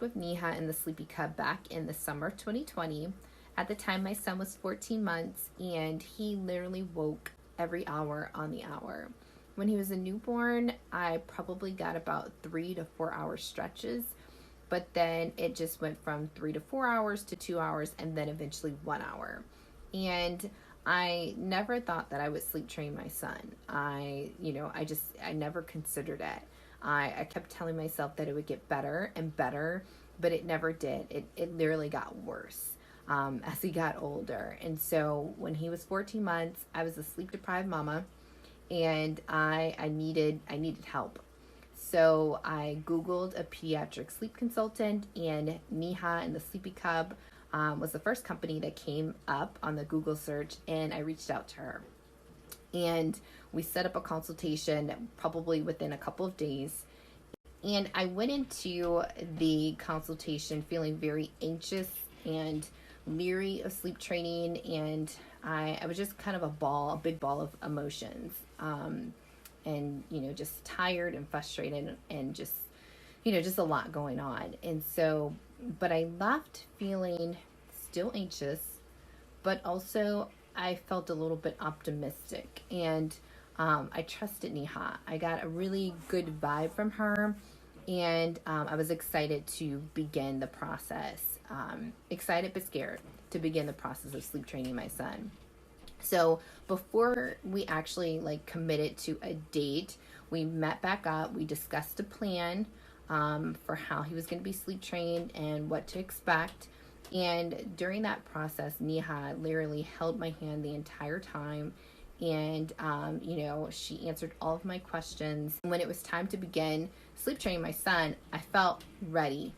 with Neha and the Sleepy Cub back in the summer of 2020. At the time, my son was 14 months, and he literally woke every hour on the hour. When he was a newborn, I probably got about 3 to 4 hour stretches, but then it just went from 3 to 4 hours to 2 hours, and then eventually 1 hour. And I never thought that I would sleep train my son. I never considered it. I kept telling myself that it would get better and better, but it never did. It literally got worse as he got older. And so when he was 14 months, I was a sleep deprived mama, and I needed help. So I Googled a pediatric sleep consultant, and Neha and the Sleepy Cub was the first company that came up on the Google search, and I reached out to her. And we set up a consultation probably within a couple of days. And I went into the consultation feeling very anxious and leery of sleep training, and I was just kind of a big ball of emotions. And just tired and frustrated, and just a lot going on. And so, but I left feeling still anxious, but also I felt a little bit optimistic, and I trusted Neha. I got a really good vibe from her, and I was excited to begin the process. Excited but scared to begin the process of sleep training my son. So before we actually committed to a date, we met back up. We discussed a plan for how he was going to be sleep trained and what to expect. And during that process, Neha literally held my hand the entire time. And, she answered all of my questions. When it was time to begin sleep training my son, I felt ready.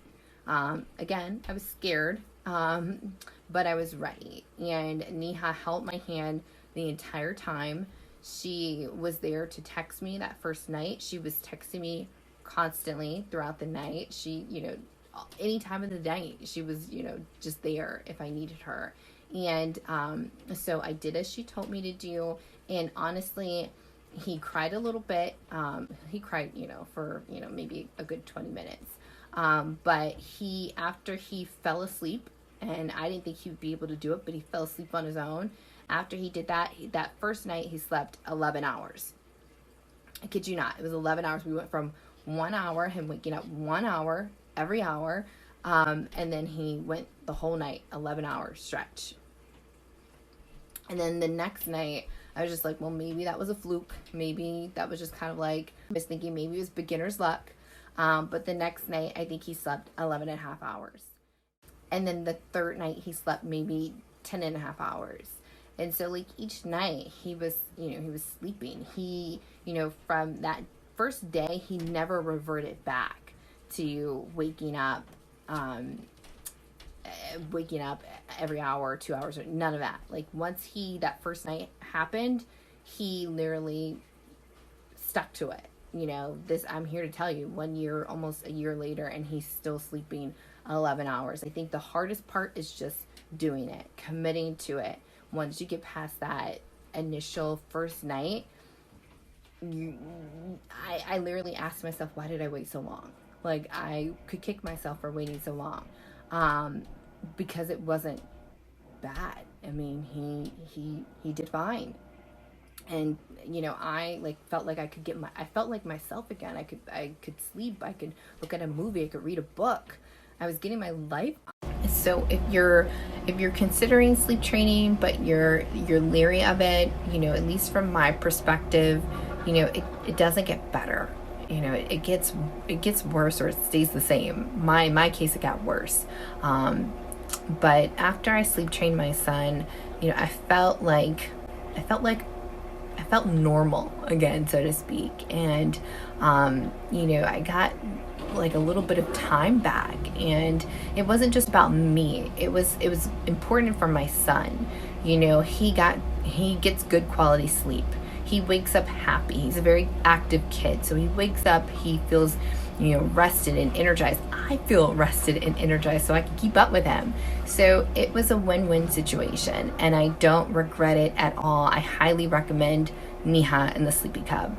Again, I was scared, but I was ready. And Neha held my hand the entire time. She was there to text me that first night. She was texting me constantly throughout the night. She, any time of the night, she was, just there if I needed her. And so I did as she told me to do. And honestly, he cried a little bit. He cried, for, maybe a good 20 minutes. But after he fell asleep, and I didn't think he would be able to do it, but he fell asleep on his own. After he did that, that first night, he slept 11 hours. I kid you not. It was 11 hours. We went from 1 hour, him waking up 1 hour every hour, and then he went the whole night, 11-hour stretch. And then the next night, I was just like, well, maybe that was a fluke. Maybe that was just kind of I was thinking maybe it was beginner's luck. But the next night, I think he slept 11 and a half hours. And then the third night, he slept maybe 10 and a half hours. And so each night he was sleeping. He, from that first day, he never reverted back to waking up every hour, 2 hours, or none of that. Once that first night happened, he literally stuck to it. I'm here to tell you, 1 year, almost a year later, and he's still sleeping 11 hours. I think the hardest part is just doing it, committing to it. Once you get past that initial first night, I literally asked myself, why did I wait so long? I could kick myself for waiting so long, because it wasn't bad. I mean, he did fine. And, I felt like I felt like myself again. I could sleep. I could look at a movie. I could read a book. I was getting my life. So if you're considering sleep training, but you're leery of it, at least from my perspective, it doesn't get better. It gets worse, or it stays the same. In my case, it got worse. But after I sleep trained my son, I felt normal again, so to speak. And, I got a little bit of time back, and it wasn't just about me. It was important for my son. He gets good quality sleep. He wakes up happy. He's a very active kid. So he wakes up, he feels, rested and energized. I feel rested and energized, so I can keep up with him. So it was a win-win situation, and I don't regret it at all. I highly recommend Neha and the Sleepy Cub.